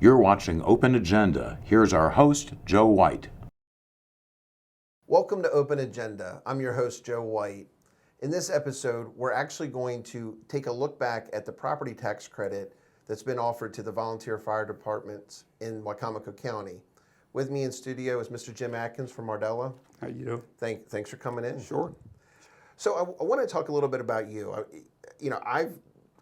You're watching Open Agenda. Here's our host, Joe White. Welcome to Open Agenda. I'm your host, Joe White. In this episode, we're actually going to take a look back at the property tax credit that's been offered to the volunteer fire departments in Wicomico County. With me in studio is Mr. Jim Adkins from Mardella. How you doing? Thanks for coming in. Sure. So I want to talk a little bit about you.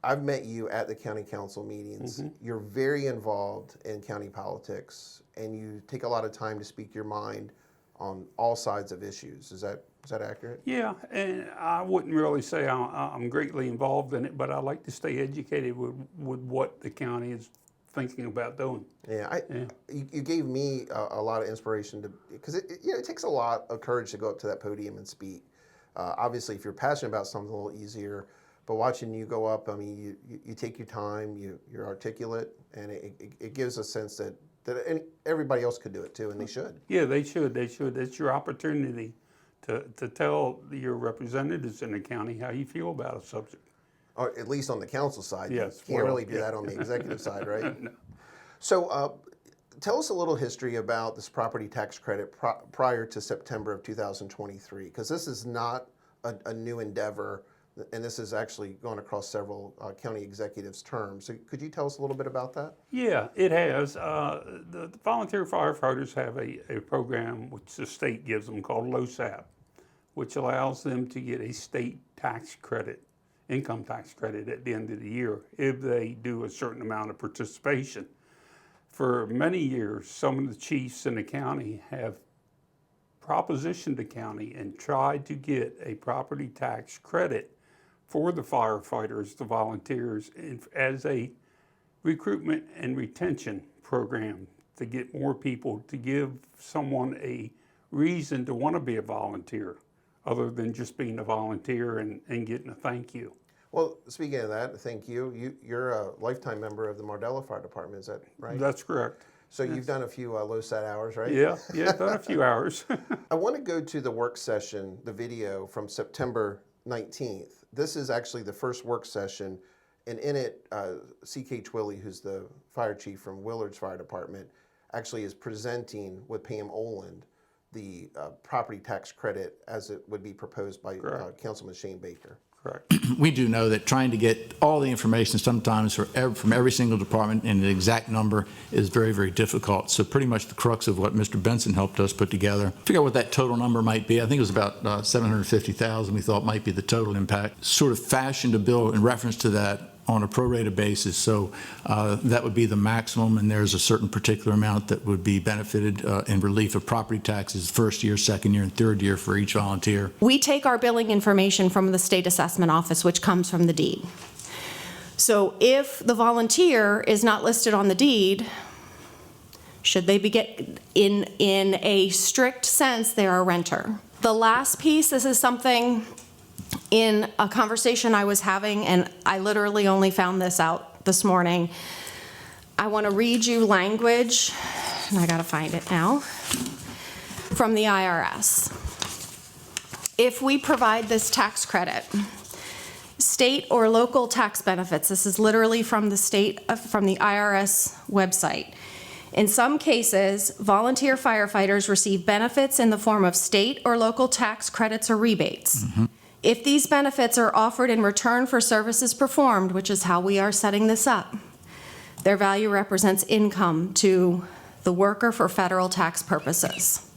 I've met you at the county council meetings. Mm-hmm. You're very involved in county politics, and you take a lot of time to speak your mind on all sides of issues. Is that accurate? Yeah, and I wouldn't really say I'm greatly involved in it, but I like to stay educated with what the county is thinking about doing. You gave me a lot of inspiration because it takes a lot of courage to go up to that podium and speak. Obviously, if you're passionate about something, a little easier. But watching you go up, I mean, you take your time, you're articulate, and it gives a sense that everybody else could do it too, and they should. Yeah, they should. It's your opportunity to tell your representatives in the county how you feel about a subject. Or at least on the council side. Yes. You can't really do that on the executive side, right? No. So tell us a little history about this property tax credit prior to September of 2023, because this is not a new endeavor, and this has actually gone across several county executives' terms. So could you tell us a little bit about that? Yeah, it has. The volunteer firefighters have a program which the state gives them called LoSAP, which allows them to get a state tax credit, income tax credit at the end of the year if they do a certain amount of participation. For many years, some of the chiefs in the county have propositioned the county and tried to get a property tax credit for the firefighters, the volunteers, as a recruitment and retention program to get more people, to give someone a reason to want to be a volunteer other than just being a volunteer and getting a thank you. Well, speaking of that, thank you. You're a lifetime member of the Mardella Fire Department, is that right? That's correct. So yes. You've done a few LoSAT hours, right? Yeah, done a few hours. I want to go to the work session, the video from September 19th. This is actually the first work session, and in it, C.K. Twilley, who's the fire chief from Willard's Fire Department, actually is presenting with Pam Oland the property tax credit as it would be proposed by Councilman Shane Baker. Correct. We do know that trying to get all the information sometimes from every single department and the exact number is very, very difficult. So pretty much the crux of what Mr. Benson helped us put together, figure out what that total number might be. I think it was about 750,000 we thought might be the total impact. Sort of fashioned a bill in reference to that on a prorated basis. So that would be the maximum, and there's a certain particular amount that would be benefited in relief of property taxes first year, second year, and third year for each volunteer. We take our billing information from the state assessment office, which comes from the deed. So if the volunteer is not listed on the deed, should they be in a strict sense, they're a renter. The last piece, this is something in a conversation I was having, and I literally only found this out this morning. I want to read you language, and I got to find it now, from the IRS. If we provide this tax credit, state or local tax benefits, this is literally from the from the IRS website. In some cases, volunteer firefighters receive benefits in the form of state or local tax credits or rebates. Mm-hmm. If these benefits are offered in return for services performed, which is how we are setting this up, their value represents income to the worker for federal tax purposes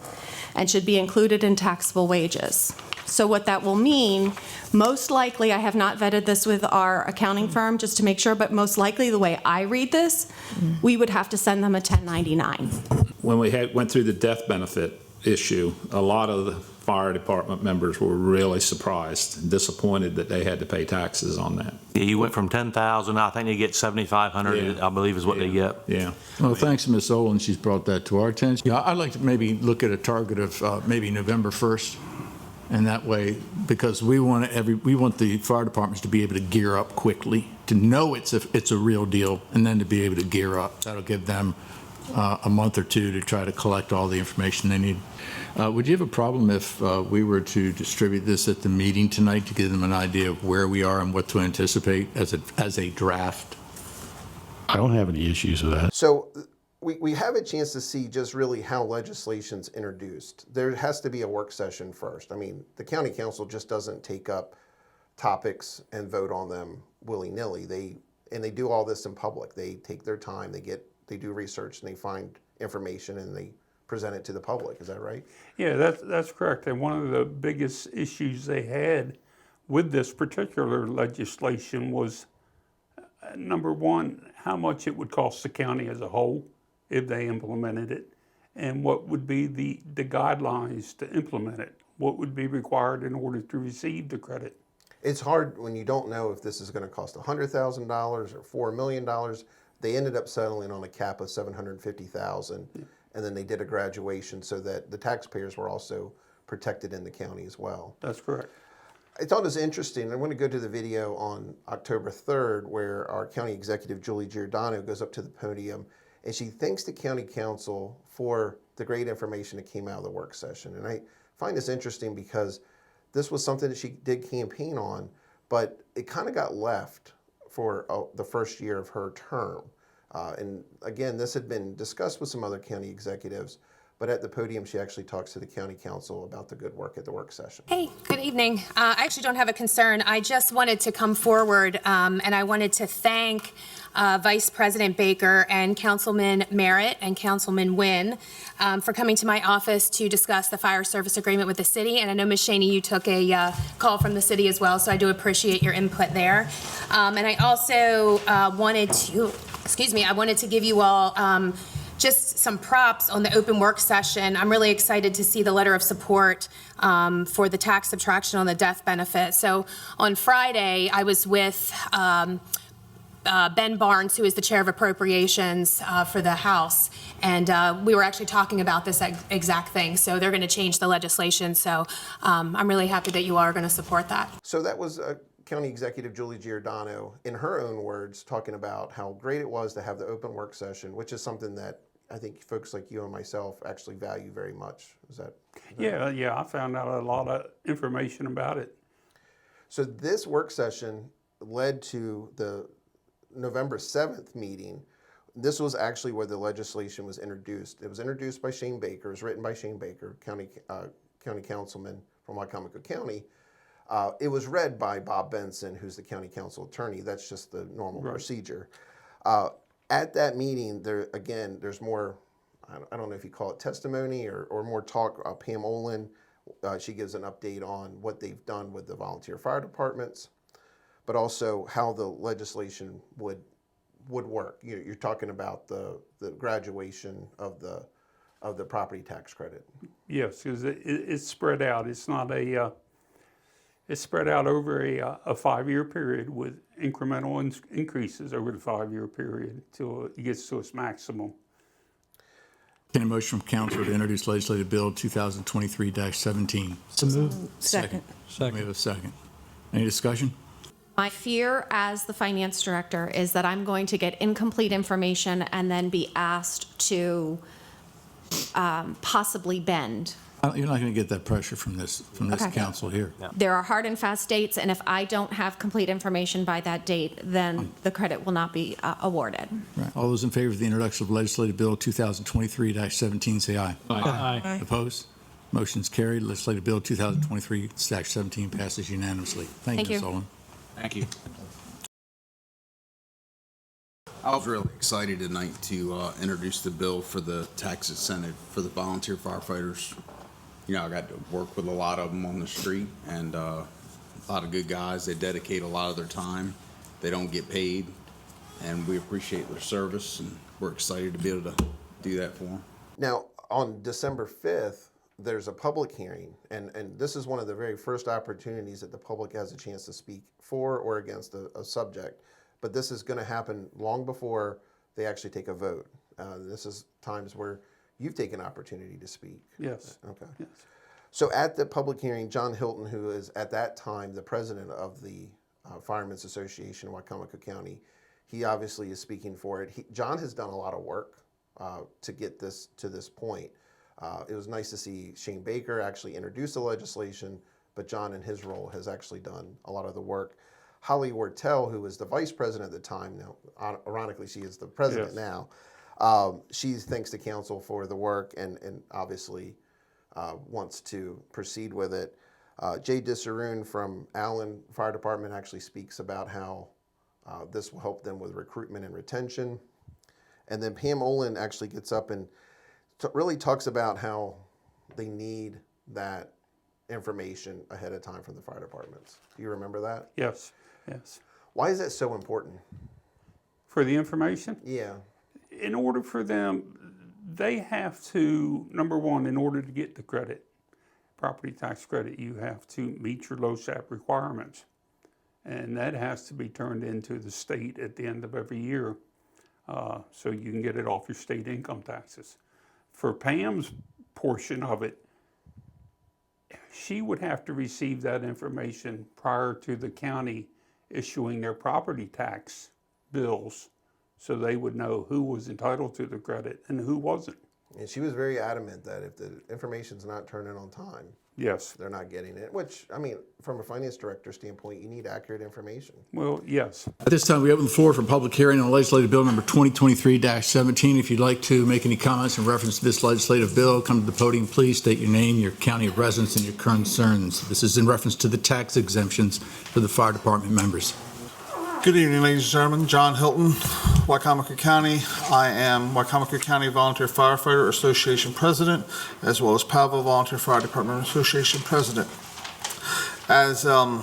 and should be included in taxable wages. So what that will mean, most likely, I have not vetted this with our accounting firm just to make sure, but most likely the way I read this, we would have to send them a 1099. When we went through the death benefit issue, a lot of the fire department members were really surprised and disappointed that they had to pay taxes on that. Yeah, you went from 10,000, I think they get 7,500, I believe is what they get. Yeah. Well, thanks to Ms. Olin, she's brought that to our attention. Yeah, I'd like to maybe look at a target of maybe November 1st, and that way, because we want the fire departments to be able to gear up quickly, to know it's a real deal, and then to be able to gear up. That'll give them a month or two to try to collect all the information they need. Would you have a problem if we were to distribute this at the meeting tonight to give them an idea of where we are and what to anticipate as a draft? I don't have any issues with that. So we have a chance to see just really how legislation's introduced. There has to be a work session first. I mean, the county council just doesn't take up topics and vote on them willy-nilly. They do all this in public. They take their time, they do research, and they find information and they present it to the public. Is that right? Yeah, that's correct. And one of the biggest issues they had with this particular legislation was, number one, how much it would cost the county as a whole if they implemented it, and what would be the guidelines to implement it, what would be required in order to receive the credit. It's hard when you don't know if this is going to cost $100,000 or $4 million. They ended up settling on a cap of $750,000, and then they did a graduation so that the taxpayers were also protected in the county as well. That's correct. I thought it was interesting. I want to go to the video on October 3rd where our county executive, Julie Giordano, goes up to the podium and she thanks the county council for the great information that came out of the work session. And I find this interesting because this was something that she did campaign on, but it kind of got left for the first year of her term. And again, this had been discussed with some other county executives, but at the podium, she actually talks to the county council about the good work at the work session. Hey, good evening. I actually don't have a concern. I just wanted to come forward and I wanted to thank Vice President Baker and Councilman Merritt and Councilman Wynn for coming to my office to discuss the fire service agreement with the city. And I know, Ms. Shaney, you took a call from the city as well, so I do appreciate your input there. And I also wanted to give you all just some props on the open work session. I'm really excited to see the letter of support for the tax subtraction on the death benefit. So on Friday, I was with Ben Barnes, who is the chair of appropriations for the House, and we were actually talking about this exact thing. So they're going to change the legislation. So I'm really happy that you are going to support that. So that was County Executive Julie Giordano, in her own words, talking about how great it was to have the open work session, which is something that I think folks like you and myself actually value very much. Is that? Yeah, I found out a lot of information about it. So this work session led to the November 7th meeting. This was actually where the legislation was introduced. It was introduced by Shane Baker. It was written by Shane Baker, county councilman from Wycomico County. It was read by Bob Benson, who's the county council attorney. That's just the normal procedure. At that meeting, there's more, I don't know if you call it testimony or more talk. Pam Olin, she gives an update on what they've done with the volunteer fire departments, but also how the legislation would work. You're talking about the graduation of the property tax credit. Yes, because it's spread out. It's not it's spread out over a 5-year period with incremental increases over the 5-year period until it gets to its maximum. Any motion from council to introduce legislative bill 2023-17? So moved. Second. We have a second. Any discussion? My fear as the finance director is that I'm going to get incomplete information and then be asked to possibly bend. You're not going to get that pressure from this Okay. council here. There are hard and fast dates, and if I don't have complete information by that date, then the credit will not be awarded. Right. All those in favor of the introduction of legislative bill 2023-17, say aye. Aye. Opposed? Motion's carried. Legislative bill 2023-17 passes unanimously. Thank Thank you, you. Ms. Olin. Thank you. I was really excited tonight to introduce the bill for the tax incentive for the volunteer firefighters. You know, I got to work with a lot of them on the street, and a lot of good guys. They dedicate a lot of their time. They don't get paid, and we appreciate their service, and we're excited to be able to do that for them. Now, on December 5th, there's a public hearing, and this is one of the very first opportunities that the public has a chance to speak for or against a subject. But this is going to happen long before they actually take a vote. This is times where you've taken opportunity to speak. Yes. Okay. Yes. So at the public hearing, John Hilton, who is at that time the president of the Firemen's Association in Wycomico County, he obviously is speaking for it. John has done a lot of work to get this to this point. It was nice to see Shane Baker actually introduce the legislation, but John in his role has actually done a lot of the work. Holly Wortell, who was the vice president at the time, now ironically she is the president Yes. now, She thanks the council for the work and obviously wants to proceed with it. Jay Dissaroon from Allen Fire Department actually speaks about how this will help them with recruitment and retention. And then Pam Olin actually gets up and really talks about how they need that information ahead of time from the fire departments. Do you remember that? Yes, yes. Why is that so important? For the information? Yeah. In order for them, they have to, number one, in order to get the credit, property tax credit, you have to meet your LoSAP requirements. And that has to be turned into the state at the end of every year, so you can get it off your state income taxes. For Pam's portion of it, she would have to receive that information prior to the county issuing their property tax bills, so they would know who was entitled to the credit and who wasn't. And she was very adamant that if the information's not turned in on time, Yes. they're not getting it, which, I mean, from a finance director standpoint, you need accurate information. Well, yes. At this time, we open the floor for public hearing on legislative bill number 2023-17. If you'd like to make any comments in reference to this legislative bill, come to the podium, please. State your name, your county of residence, and your concerns. This is in reference to the tax exemptions for the fire department members. Good evening, ladies and gentlemen. John Hilton, Wycomico County. I am Wycomico County Volunteer Firefighter Association President, as well as Powellville Volunteer Fire Department Association President. As I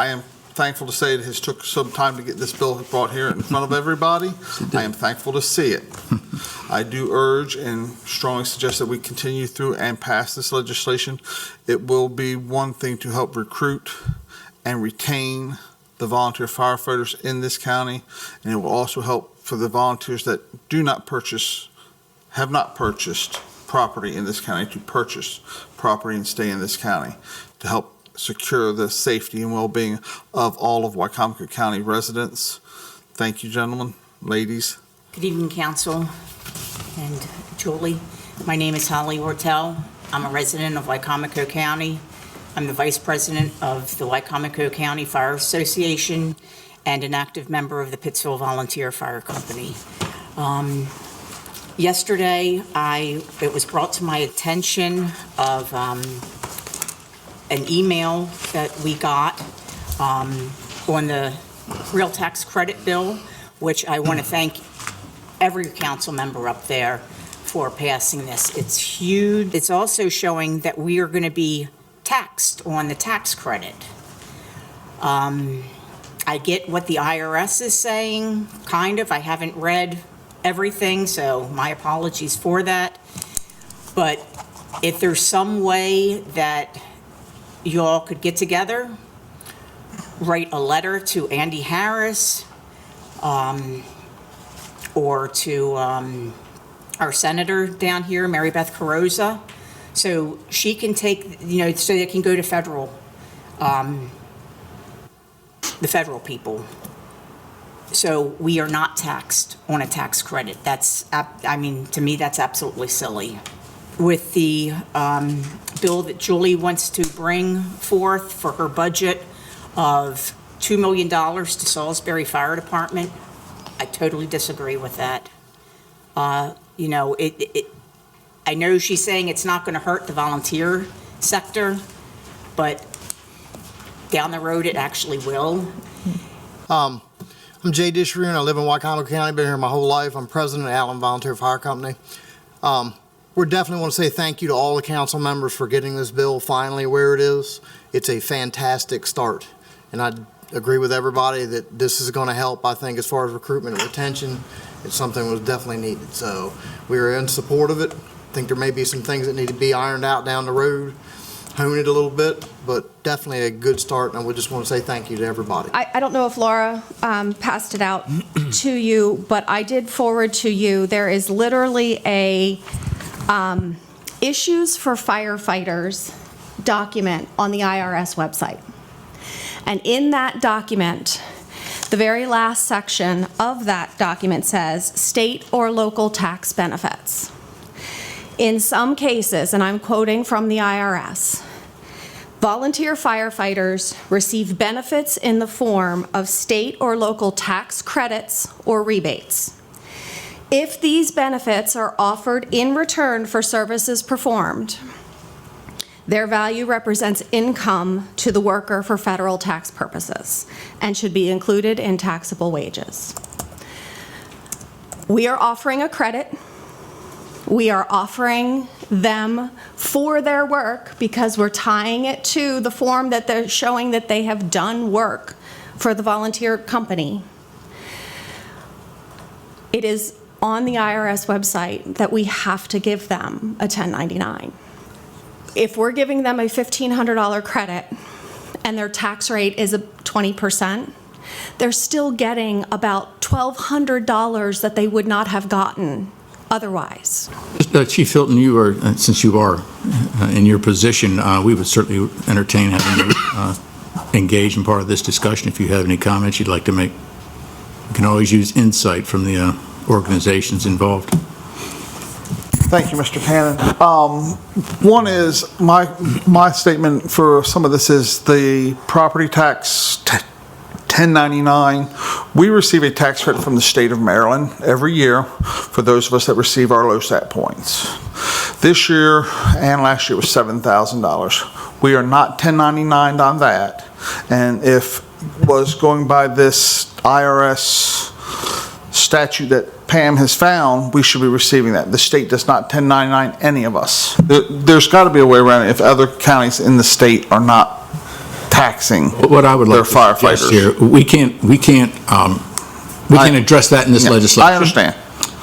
am thankful to say it has took some time to get this bill brought here in front of everybody. I am thankful to see it. I do urge and strongly suggest that we continue through and pass this legislation. It will be one thing to help recruit and retain the volunteer firefighters in this county, and it will also help for the volunteers that have not purchased property in this county to purchase property and stay in this county to help secure the safety and well-being of all of Wycomico County residents. Thank you, gentlemen, ladies. Good evening, council and Julie. My name is Holly Ortel. I'm a resident of Wycomico County. I'm the Vice President of the Wycomico County Fire Association and an active member of the Pittsville Volunteer Fire Company. Yesterday, it was brought to my attention of an email that we got on the real tax credit bill, which I want to thank every council member up there for passing this. It's huge. It's also showing that we are going to be taxed on the tax credit. I get what the IRS is saying, kind of. I haven't read everything, so my apologies for that. But if there's some way that you all could get together, write a letter to Andy Harris or to our senator down here, Mary Beth Carrozza, so she can take, so they can go to the federal people. So we are not taxed on a tax credit. To me, that's absolutely silly. With the bill that Julie wants to bring forth for her budget of $2 million to Salisbury Fire Department, I totally disagree with that. I know she's saying it's not going to hurt the volunteer sector, but down the road it actually will. I'm Jay Disharoon. I live in Wycomico County. Been here my whole life. I'm president of Allen Volunteer Fire Company. We definitely want to say thank you to all the council members for getting this bill finally where it is. It's a fantastic start, and I agree with everybody that this is going to help. I think as far as recruitment and retention, it's something that was definitely needed. So we are in support of it. I think there may be some things that need to be ironed out down the road, hone it a little bit, but definitely a good start, and we just want to say thank you to everybody. I don't know if Laura passed it out to you, but I did forward to you. There is literally a issues for firefighters document on the IRS website. And in that document, the very last section of that document says state or local tax benefits. In some cases, and I'm quoting from the IRS, volunteer firefighters receive benefits in the form of state or local tax credits or rebates. If these benefits are offered in return for services performed, their value represents income to the worker for federal tax purposes and should be included in taxable wages. We are offering a credit. We are offering them for their work because we're tying it to the form that they're showing that they have done work for the volunteer company. It is on the IRS website that we have to give them a 1099. If we're giving them a $1,500 credit and their tax rate is 20%, they're still getting about $1,200 that they would not have gotten otherwise. Chief Hilton, you are, since you are in your position, we would certainly entertain having you engage in part of this discussion. If you have any comments you'd like to make, you can always use insight from the organizations involved. Thank you, Mr. Cannon. One is, my statement for some of this is the property tax 1099. We receive a tax credit from the state of Maryland every year for those of us that receive our LoSAP points. This year and last year was $7,000. We are not 1099'd on that. And if was going by this IRS statute that Pam has found, we should be receiving that. The state does not 1099 any of us. There's got to be a way around it if other counties in the state are not taxing What I would like their to suggest firefighters. here, we can't address that in this legislation. I understand.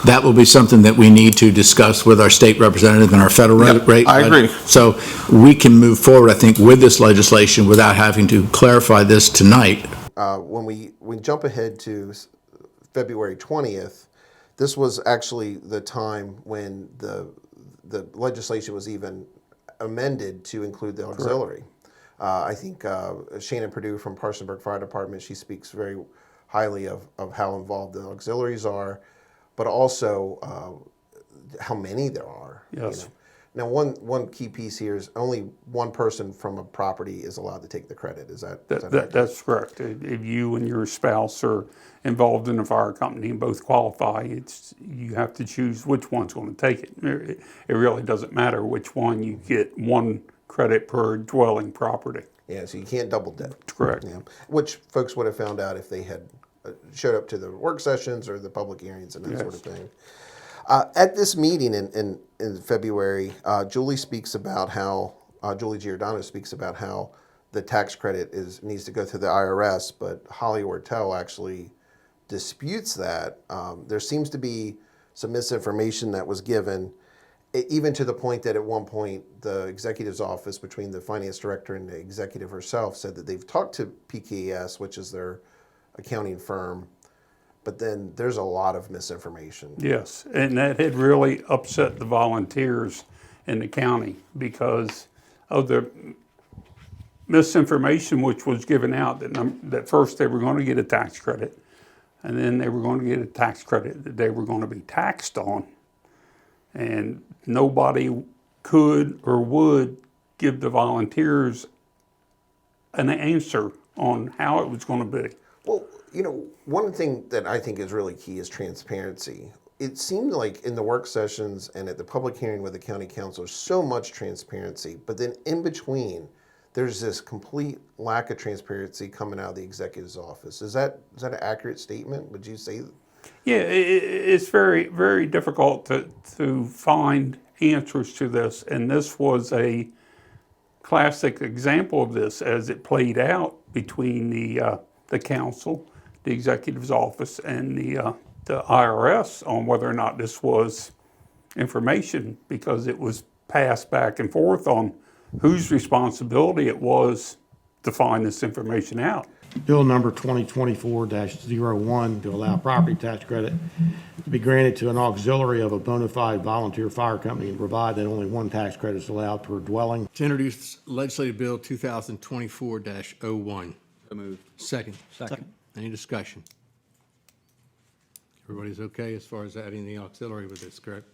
That will be something that we need to discuss with our state representative and our federal rate. I agree. So we can move forward, I think, with this legislation without having to clarify this tonight. When we jump ahead to February 20th, this was actually the time when the legislation was even amended to include the auxiliary. I think Shannon Perdue from Parsonsburg Fire Department, she speaks very highly of how involved the auxiliaries are, but also how many there are. Yes. Now, one key piece here is only one person from a property is allowed to take the credit. Is that accurate? That's correct. If you and your spouse are involved in a fire company and both qualify, you have to choose which one's going to take it. It really doesn't matter which one. You get one credit per dwelling property. Yeah, so you can't double dip. Correct. Yeah, which folks would have found out if they had showed up to the work sessions or the public hearings and that sort of thing. At this meeting in February, Julie Giordano speaks about how the tax credit needs to go through the IRS, but Holly Ortel actually disputes that. There seems to be some misinformation that was given, even to the point that at one point the executive's office, between the finance director and the executive herself, said that they've talked to PKS, which is their accounting firm, but then there's a lot of misinformation. Yes, and that had really upset the volunteers in the county because of the misinformation which was given out that first they were going to get a tax credit, and then they were going to get a tax credit that they were going to be taxed on. And nobody could or would give the volunteers an answer on how it was going to be. Well, one thing that I think is really key is transparency. It seemed like in the work sessions and at the public hearing with the county council, so much transparency, but then in between, there's this complete lack of transparency coming out of the executive's office. Is that an accurate statement? Would you say? Yeah, it's very, very difficult to find answers to this, and this was a classic example of this as it played out between the council, the executive's office, and the IRS on whether or not this was information, because it was passed back and forth on whose responsibility it was to find this information out. Bill number 2024-01 to allow property tax credit to be granted to an auxiliary of a bona fide volunteer fire company and provide that only one tax credit is allowed per dwelling. To introduce legislative bill 2024-01. So moved. Second. Any discussion? Everybody's okay as far as adding the auxiliary with this, correct?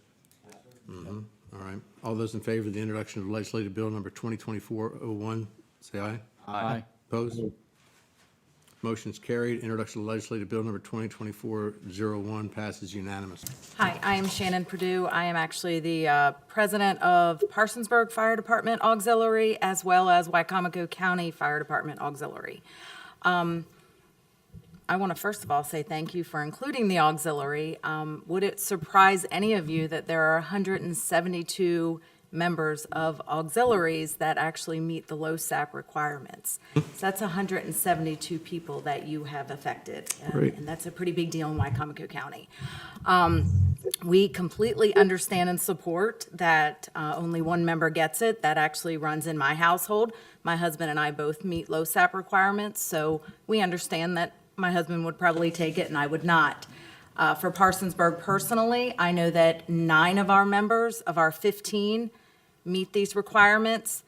Mm-hmm. All right. All those in favor of the introduction of legislative bill number 2024-01, say aye. Aye. Opposed? Motion's carried. Introduction of legislative bill number 2024-01 passes unanimously. Hi, I am Shannon Perdue. I am actually the president of Parsonsburg Fire Department Auxiliary as well as Wycomico County Fire Department Auxiliary. I want to first of all say thank you for including the auxiliary. Would it surprise any of you that there are 172 members of auxiliaries that actually meet the LoSAP requirements? So that's 172 people that you have affected. Great. And that's a pretty big deal in Wycomico County. We completely understand and support that only one member gets it. That actually runs in my household. My husband and I both meet LoSAP requirements, so we understand that my husband would probably take it and I would not. For Parsonsburg personally, I know that 9 of our members of our 15 meet these requirements,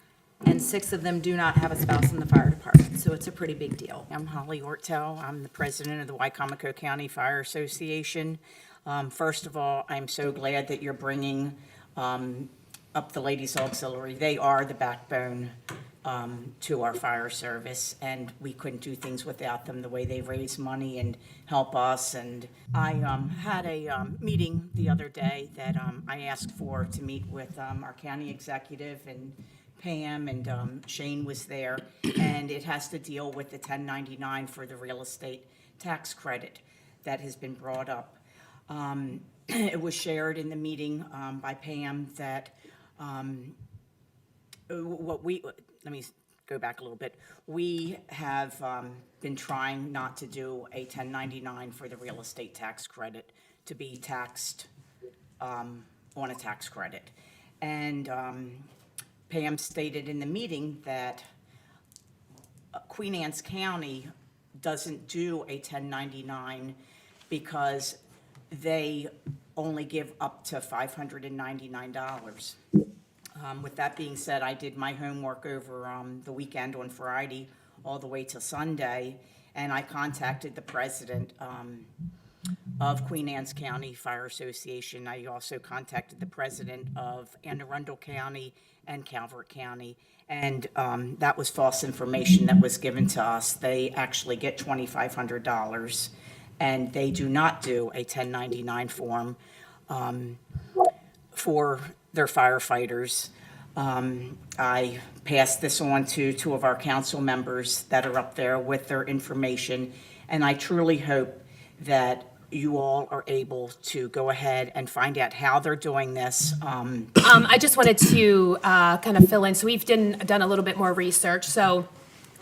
and 6 of them do not have a spouse in the fire department, so it's a pretty big deal. I'm Holly Ortel. I'm the president of the Wycomico County Fire Association. First of all, I'm so glad that you're bringing up the Ladies Auxiliary. They are the backbone to our fire service, and we couldn't do things without them, the way they raise money and help us. And I had a meeting the other day that I asked for to meet with our county executive and Pam, and Shane was there, and it has to deal with the 1099 for the real estate tax credit that has been brought up. It was shared in the meeting by Pam that let me go back a little bit. We have been trying not to do a 1099 for the real estate tax credit to be taxed on a tax credit. And Pam stated in the meeting that Queen Anne's County doesn't do a 1099 because they only give up to $599. With that being said, I did my homework over the weekend on Friday all the way to Sunday, and I contacted the president of Queen Anne's County Fire Association. I also contacted the president of Anne Arundel County and Calvert County, and that was false information that was given to us. They actually get $2,500, and they do not do a 1099 form for their firefighters. I passed this on to 2 of our council members that are up there with their information, and I truly hope that you all are able to go ahead and find out how they're doing this. I just wanted to kind of fill in. So we've done a little bit more research. So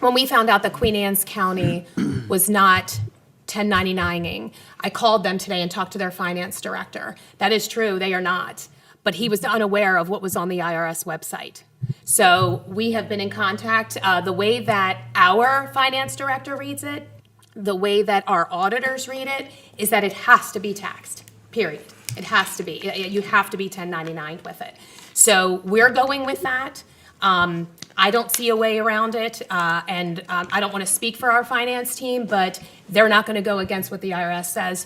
when we found out that Queen Anne's County was not 1099ing, I called them today and talked to their finance director. That is true, they are not. But he was unaware of what was on the IRS website. So we have been in contact. The way that our finance director reads it, the way that our auditors read it, is that it has to be taxed, period. It has to be. You have to be 1099 with it. So we're going with that. I don't see a way around it, and I don't want to speak for our finance team, but they're not going to go against what the IRS says.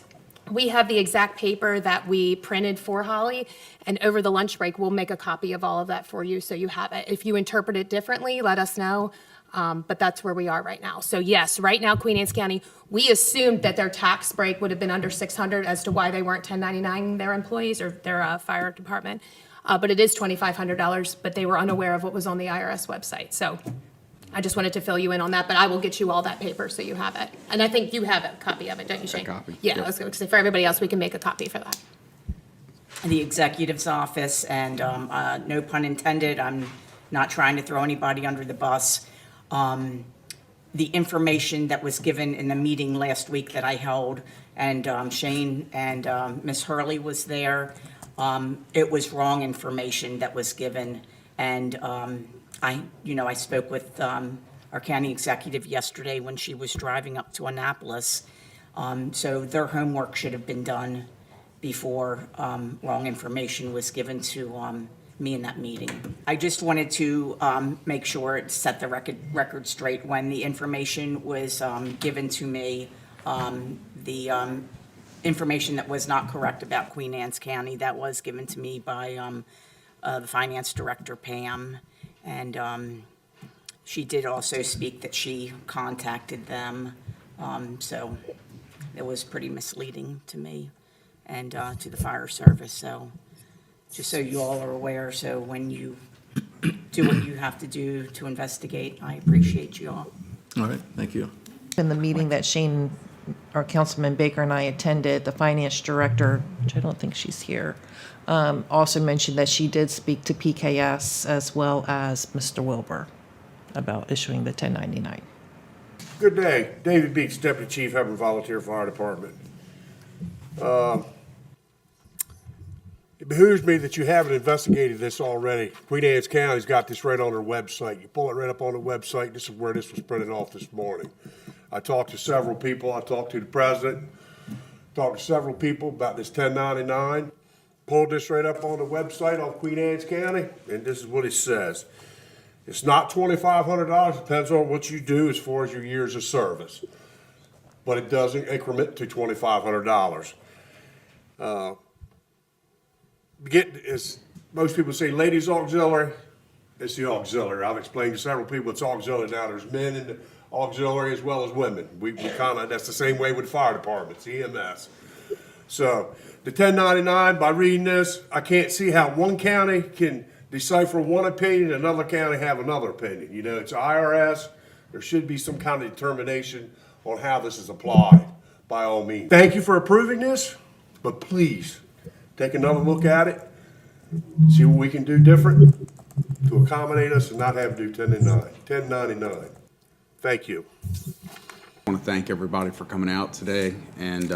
We have the exact paper that we printed for Holly, and over the lunch break, we'll make a copy of all of that for you so you have it. If you interpret it differently, let us know, but that's where we are right now. So yes, right now, Queen Anne's County, we assumed that their tax break would have been under $600 as to why they weren't 1099 their employees or their fire department, but it is $2,500, but they were unaware of what was on the IRS website. So I just wanted to fill you in on that, but I will get you all that paper so you have it. And I think you have a copy of it, don't you, Shane? A copy. Yeah, I was going to say for everybody else, we can make a copy for that. The executive's office, and no pun intended, I'm not trying to throw anybody under the bus. The information that was given in the meeting last week that I held, and Shane and Ms. Hurley was there, it was wrong information that was given. And I spoke with our county executive yesterday when she was driving up to Annapolis. So their homework should have been done before wrong information was given to me in that meeting. I just wanted to make sure it set the record straight. When the information was given to me, the information that was not correct about Queen Anne's County, that was given to me by the finance director, Pam. And she did also speak that she contacted them So it was pretty misleading to me and to the fire service. So just so you all are aware, so when you do what you have to do to investigate, I appreciate you all. All right, thank you. In the meeting that Shane, or Councilman Baker and I attended, the finance director, which I don't think she's here, also mentioned that she did speak to PKS as well as Mr. Wilbur about issuing the 1099. Good day. David Beeks, Deputy Chief, Hebron Volunteer Fire Department. It behooves me that you haven't investigated this already. Queen Anne's County's got this right on their website. You pull it right up on the website. This is where this was printed off this morning. I talked to several people. I talked to the president, talked to several people about this 1099. Pulled this right up on the website on Queen Anne's County, and this is what it says. It's not $2,500. It depends on what you do as far as your years of service. But it doesn't increment to $2,500. As most people say, ladies auxiliary, it's the auxiliary. I've explained to several people it's auxiliary now. There's men in the auxiliary as well as women. We kind of, that's the same way with fire departments, EMS. So the 1099, by reading this, I can't see how one county can decipher one opinion, another county have another opinion. You know, it's IRS. There should be some kind of determination on how this is applied, by all means. Thank you for approving this, but please take another look at it, see what we can do different to accommodate us and not have to do 1099. Thank you. I want to thank everybody for coming out today and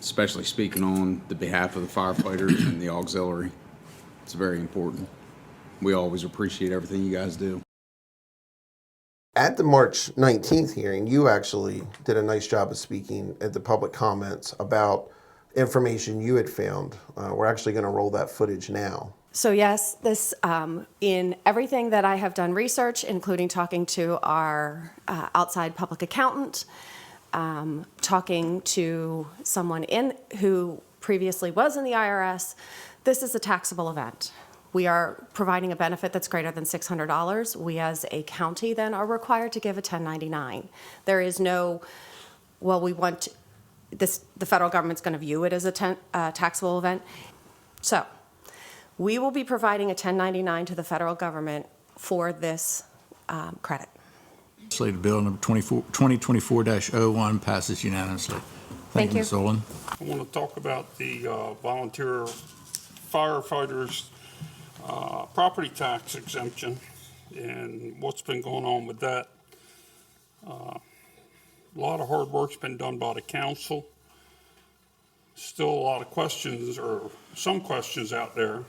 especially speaking on the behalf of the firefighters and the auxiliary. It's very important. We always appreciate everything you guys do. At the March 19th hearing, you actually did a nice job of speaking at the public comments about information you had found. We're actually going to roll that footage now. So yes, this in everything that I have done research, including talking to our outside public accountant, talking to someone who previously was in the IRS, this is a taxable event. We are providing a benefit that's greater than $600. We as a county then are required to give a 1099. There is no, well, we want this, the federal government's going to view it as a taxable event. So we will be providing a 1099 to the federal government for this credit. Legislative Bill number 2024-01 passes unanimously. Thank you, Ms. Olin. I want to talk about the volunteer firefighters property tax exemption and what's been going on with that. A lot of hard work's been done by the council. Still a lot of questions, or some questions out there.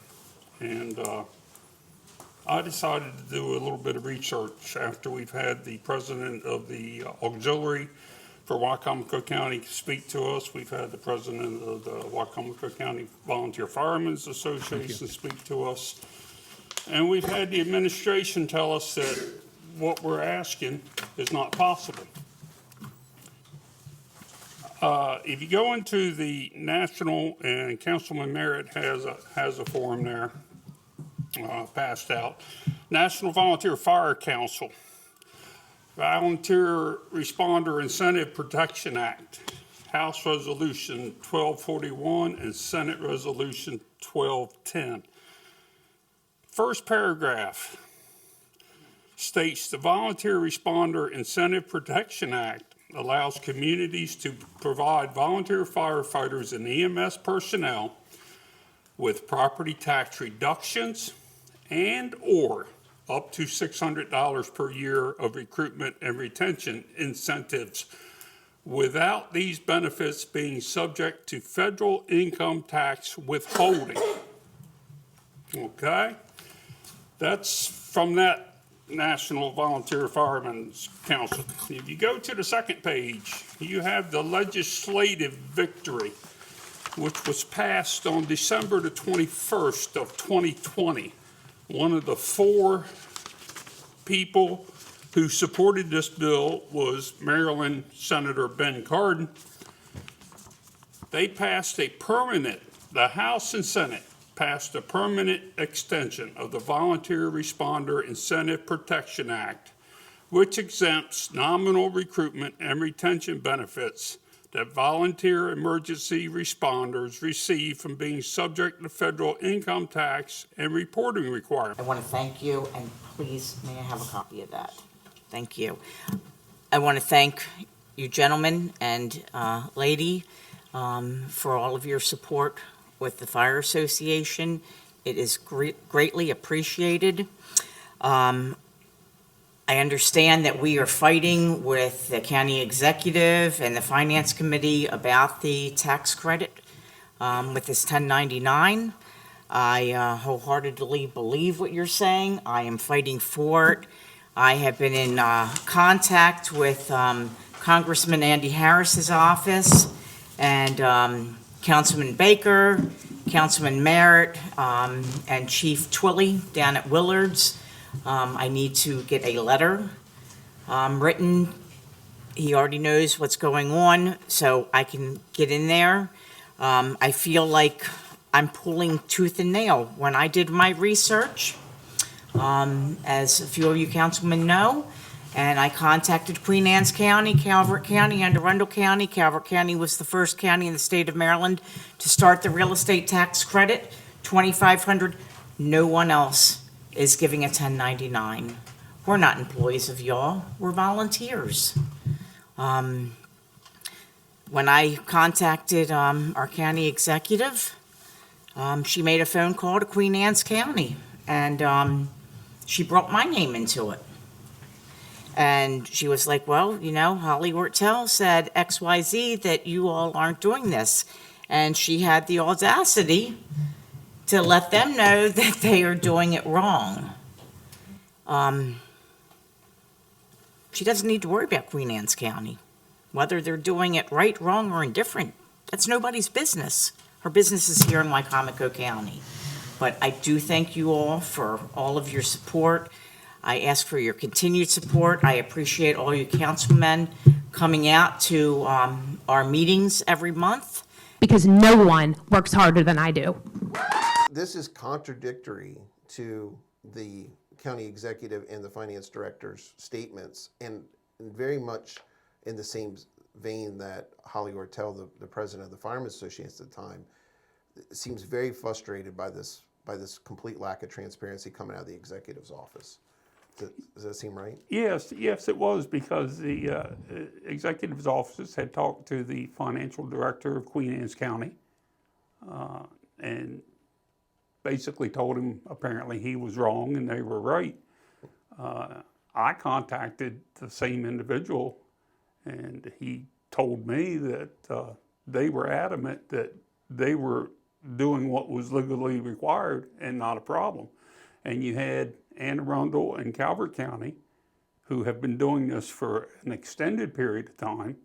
And I decided to do a little bit of research after we've had the president of the auxiliary for Wycomico County speak to us. We've had the president of the Wycomico County Volunteer Firemen's Association speak to us. And we've had the administration tell us that what we're asking is not possible. If you go into the national, and Councilman Merritt has a form there passed out, National Volunteer Fire Council, Volunteer Responder Incentive Protection Act, House Resolution 1241 and Senate Resolution 1210. First paragraph states the Volunteer Responder Incentive Protection Act allows communities to provide volunteer firefighters and EMS personnel with property tax reductions and or up to $600 per year of recruitment and retention incentives without these benefits being subject to federal income tax withholding. Okay? That's from that National Volunteer Firemen's Council. If you go to the second page, you have the legislative victory, which was passed on December the 21st of 2020. One of the four people who supported this bill was Maryland Senator Ben Cardin. They passed a permanent, the House and Senate passed a permanent extension of the Volunteer Responder Incentive Protection Act which exempts nominal recruitment and retention benefits that volunteer emergency responders receive from being subject to federal income tax and reporting requirements. I want to thank you, and please, may I have a copy of that? Thank you. I want to thank you gentlemen and lady for all of your support with the Fire Association. It is greatly appreciated. I understand that we are fighting with the county executive and the finance committee about the tax credit with this 1099. I wholeheartedly believe what you're saying. I am fighting for it. I have been in contact with Congressman Andy Harris's office and Councilman Baker, Councilman Merritt, and Chief Twilley down at Willard's. I need to get a letter written. He already knows what's going on, so I can get in there. I feel like I'm pulling tooth and nail. When I did my research, as a few of you councilmen know, and I contacted Queen Anne's County, Calvert County, and Arundel County. Calvert County was the first county in the state of Maryland to start the real estate tax credit, $2,500. No one else is giving a 1099. We're not employees of y'all, we're volunteers. When I contacted our county executive, she made a phone call to Queen Anne's County, and she brought my name into it. And she was like, well, you know, Holly Ortel said XYZ that you all aren't doing this. And she had the audacity to let them know that they are doing it wrong. She doesn't need to worry about Queen Anne's County. Whether they're doing it right, wrong, or indifferent, that's nobody's business. Her business is here in Wycomico County. But I do thank you all for all of your support. I ask for your continued support. I appreciate all you councilmen coming out to our meetings every month. Because no one works harder than I do. This is contradictory to the county executive and the finance director's statements, and very much in the same vein that Holly Ortel, the president of the Firemen's Association at the time, seems very frustrated by this complete lack of transparency coming out of the executive's office. Does that seem right? Yes, it was, because the executive's office had talked to the financial director of Queen Anne's County and basically told him apparently he was wrong and they were right. I contacted the same individual, and he told me that they were adamant that they were doing what was legally required and not a problem. And you had Anne Arundel and Calvert County, who have been doing this for an extended period of time,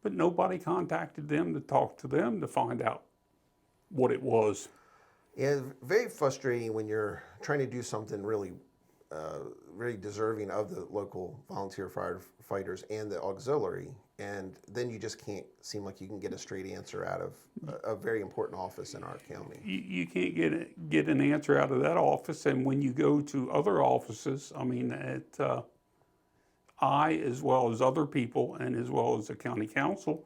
but nobody contacted them to talk to them to find out what it was. Yeah, very frustrating when you're trying to do something really, really deserving of the local volunteer firefighters and the auxiliary, and then you just can't seem like you can get a straight answer out of a very important office in our county. You can't get an answer out of that office, and when you go to other offices, I mean, I, as well as other people, and as well as the county council,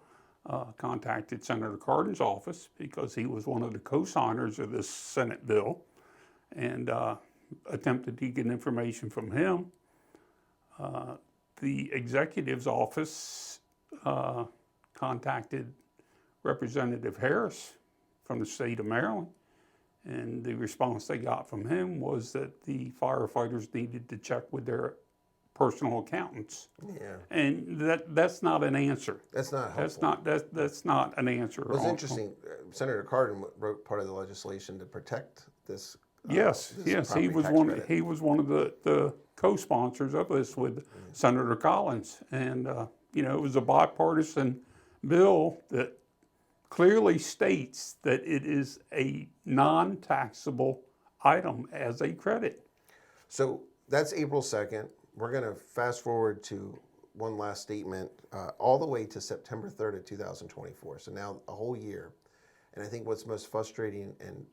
contacted Senator Cardin's office because he was one of the co-signers of this Senate bill, and attempted to get information from him. The executive's office contacted Representative Harris from the state of Maryland, and the response they got from him was that the firefighters needed to check with their personal accountants. Yeah. And that's not an answer. That's not helpful. That's not an answer. It was interesting. Senator Cardin wrote part of the legislation to protect this. Yes, he was one of the co-sponsors of this with Senator Collins, and it was a bipartisan bill that clearly states that it is a non-taxable item as a credit. So that's April 2nd. We're going to fast forward to one last statement all the way to September 3rd of 2024. So now a whole year. And I think what's most frustrating and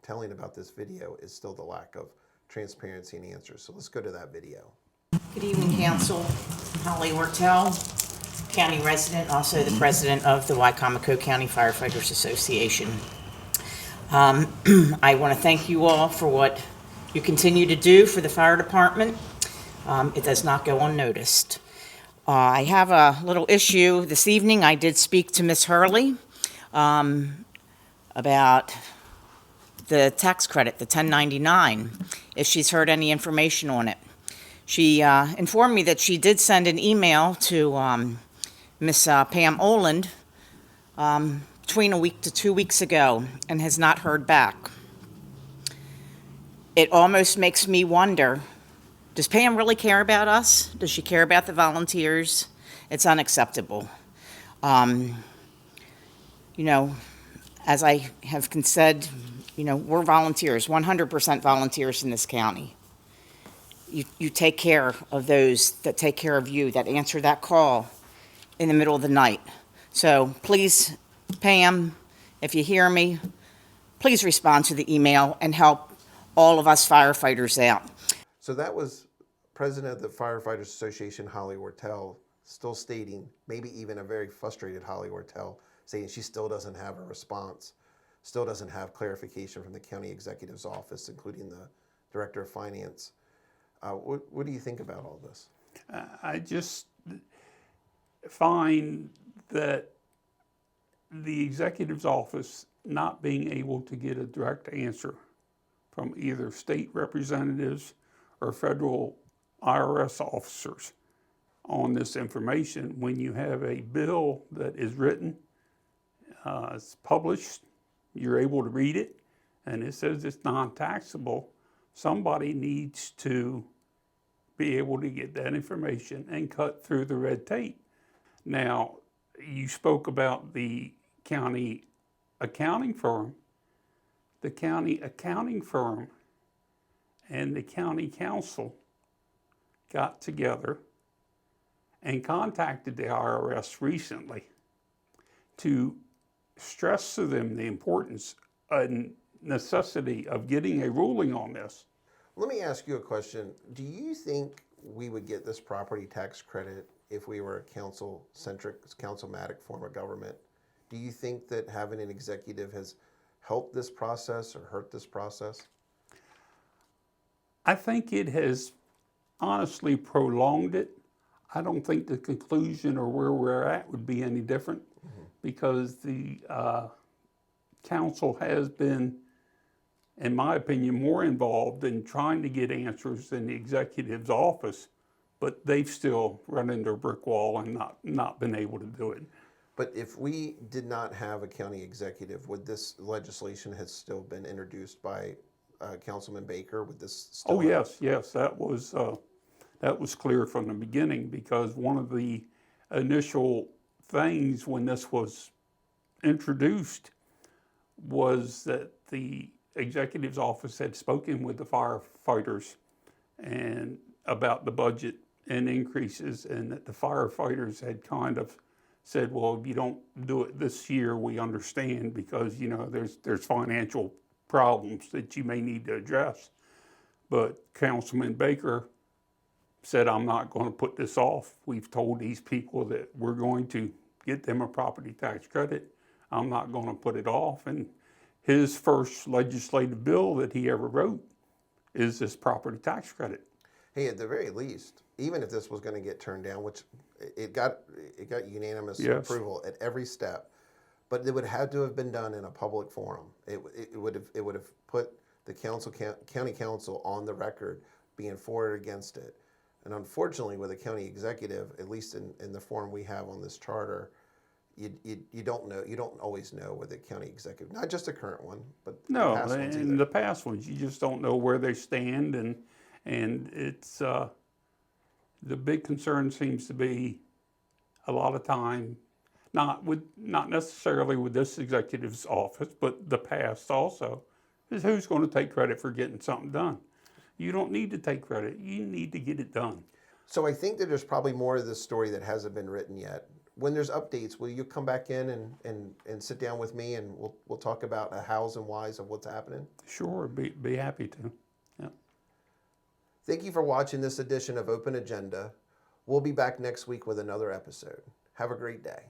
telling about this video is still the lack of transparency and answers. So let's go to that video. Good evening, Council. Holly Ortel, county resident, also the president of the Wycomico County Firefighters Association. I want to thank you all for what you continue to do for the fire department. It does not go unnoticed. I have a little issue this evening. I did speak to Ms. Hurley about the tax credit, the 1099, if she's heard any information on it. She informed me that she did send an email to Miss Pam Oland between a week to 2 weeks ago and has not heard back. It almost makes me wonder, does Pam really care about us? Does she care about the volunteers? It's unacceptable. You know, as I have said, you know, we're volunteers, 100% volunteers in this county. You take care of those that take care of you, that answer that call in the middle of the night. So please, Pam, if you hear me, please respond to the email and help all of us firefighters out. So that was President of the Firefighters Association, Holly Ortel, still stating, maybe even a very frustrated Holly Ortel, saying she still doesn't have a response, still doesn't have clarification from the county executive's office, including the director of finance. What do you think about all this? I just find that the executive's office not being able to get a direct answer from either state representatives or federal IRS officers on this information, when you have a bill that is written, it's published, you're able to read it, and it says it's non-taxable, somebody needs to be able to get that information and cut through the red tape. Now, you spoke about the county accounting firm. The county accounting firm and the county council got together and contacted the IRS recently to stress to them the importance and necessity of getting a ruling on this. Let me ask you a question. Do you think we would get this property tax credit if we were a council-centric, councilmatic form of government? Do you think that having an executive has helped this process or hurt this process? I think it has honestly prolonged it. I don't think the conclusion or where we're at would be any different because the council has been, in my opinion, more involved in trying to get answers than the executive's office, but they've still run into a brick wall and not been able to do it. But if we did not have a county executive, would this legislation have still been introduced by Councilman Baker? Would this still? Oh, yes, that was clear from the beginning because one of the initial things when this was introduced was that the executive's office had spoken with the firefighters and about the budget and increases, and that the firefighters had kind of said, well, if you don't do it this year, we understand because, you know, there's financial problems that you may need to address. But Councilman Baker said, I'm not going to put this off. We've told these people that we're going to get them a property tax credit. I'm not going to put it off. And his first legislative bill that he ever wrote is this property tax credit. Hey, at the very least, even if this was going to get turned down, which it got unanimous approval at every step, but it would have to have been done in a public forum. It would have put the county council on the record being for or against it. And unfortunately, with a county executive, at least in the form we have on this charter, you don't know. You don't always know with the county executive, not just the current one, but the past ones either. The past ones, you just don't know where they stand, and it's the big concern seems to be a lot of time, not necessarily with this executive's office, but the past also, is who's going to take credit for getting something done. You don't need to take credit. You need to get it done. So I think that there's probably more of this story that hasn't been written yet. When there's updates, will you come back in and sit down with me and we'll talk about the hows and whys of what's happening? Sure, be happy to. Yeah. Thank you for watching this edition of Open Agenda. We'll be back next week with another episode. Have a great day.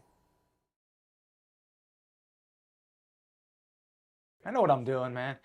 I know what I'm doing, man.